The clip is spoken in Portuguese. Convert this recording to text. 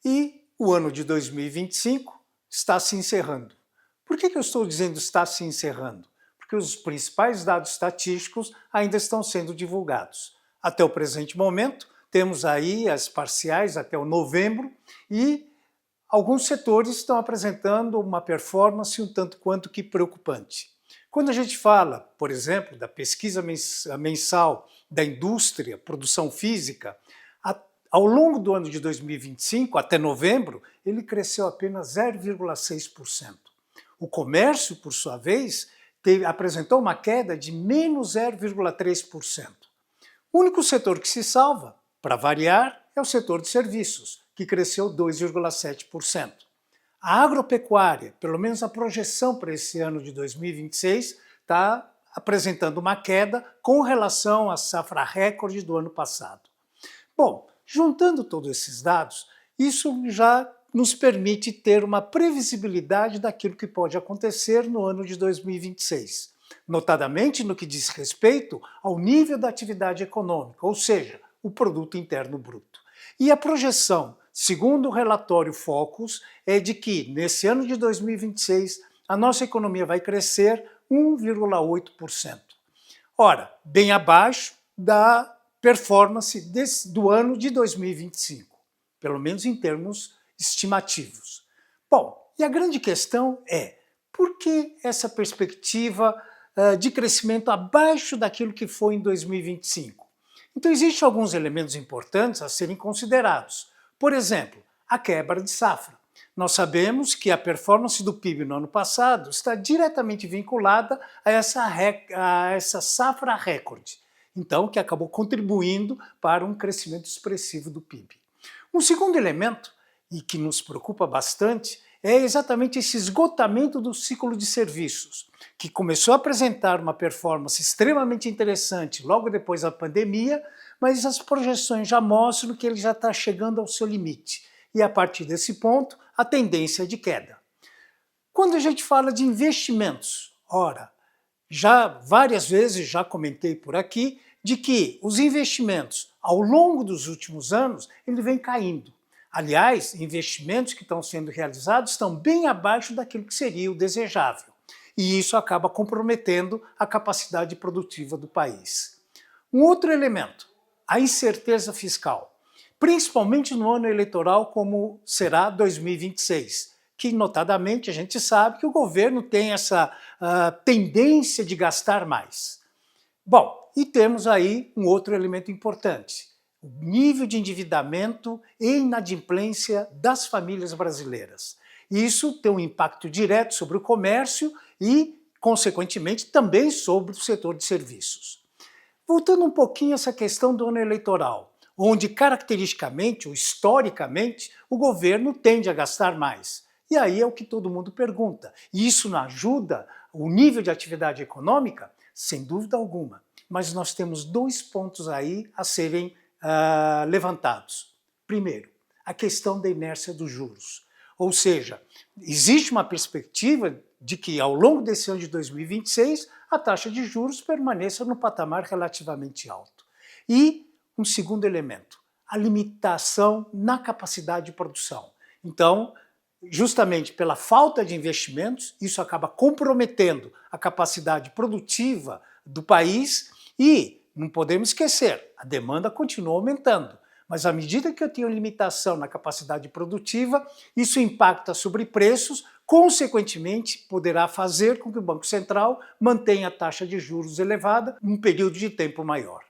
E o ano de 2025 está se encerrando. Por que eu estou dizendo está se encerrando? Porque os principais dados estatísticos ainda estão sendo divulgados. Até o presente momento, temos aí as parciais até o novembro e alguns setores estão apresentando uma performance um tanto quanto que preocupante. Quando a gente fala, por exemplo, da pesquisa mensal da indústria, produção física, ao longo do ano de 2025, até novembro, ele cresceu apenas 0,6%. O comércio, por sua vez, apresentou uma queda de menos 0,3%. O único setor que se salva, para variar, é o setor de serviços, que cresceu 2,7%. A agropecuária, pelo menos a projeção para esse ano de 2026, está apresentando uma queda com relação à safra recorde do ano passado. Bom, juntando todos esses dados, isso já nos permite ter uma previsibilidade daquilo que pode acontecer no ano de 2026, notadamente no que diz respeito ao nível da atividade econômica, ou seja, o Produto Interno Bruto. E a projeção, segundo o relatório Focus, é de que nesse ano de 2026 a nossa economia vai crescer 1,8%. Ora, bem abaixo da performance do ano de 2025, pelo menos em termos estimativos. Bom, e a grande questão é, por que essa perspectiva de crescimento abaixo daquilo que foi em 2025? Então, existem alguns elementos importantes a serem considerados. Por exemplo, a quebra de safra. Nós sabemos que a performance do PIB no ano passado está diretamente vinculada a essa safra recorde, então, que acabou contribuindo para um crescimento expressivo do PIB. Um segundo elemento, e que nos preocupa bastante, é exatamente esse esgotamento do ciclo de serviços, que começou a apresentar uma performance extremamente interessante logo depois da pandemia, mas as projeções já mostram que ele já está chegando ao seu limite. E a partir desse ponto, a tendência é de queda. Quando a gente fala de investimentos, ora, já várias vezes já comentei por aqui de que os investimentos ao longo dos últimos anos ele vem caindo. Aliás, investimentos que estão sendo realizados estão bem abaixo daquilo que seria o desejável. E isso acaba comprometendo a capacidade produtiva do país. Um outro elemento, a incerteza fiscal, principalmente no ano eleitoral como será 2026, que notadamente a gente sabe que o governo tem essa tendência de gastar mais. Bom, e temos aí um outro elemento importante, o nível de endividamento e inadimplência das famílias brasileiras. Isso tem um impacto direto sobre o comércio e, consequentemente, também sobre o setor de serviços. Voltando um pouquinho a essa questão do ano eleitoral, onde caracteristicamente ou historicamente o governo tende a gastar mais. E aí é o que todo mundo pergunta. Isso não ajuda o nível de atividade econômica? Sem dúvida alguma. Mas nós temos dois pontos aí a serem levantados. Primeiro, a questão da inércia dos juros. Ou seja, existe uma perspectiva de que ao longo desse ano de 2026 a taxa de juros permaneça no patamar relativamente alto. E um segundo elemento, a limitação na capacidade de produção. Então, justamente pela falta de investimentos, isso acaba comprometendo a capacidade produtiva do país e, não podemos esquecer, a demanda continua aumentando. Mas à medida que eu tenho limitação na capacidade produtiva, isso impacta sobre preços, consequentemente poderá fazer com que o Banco Central mantenha a taxa de juros elevada num período de tempo maior.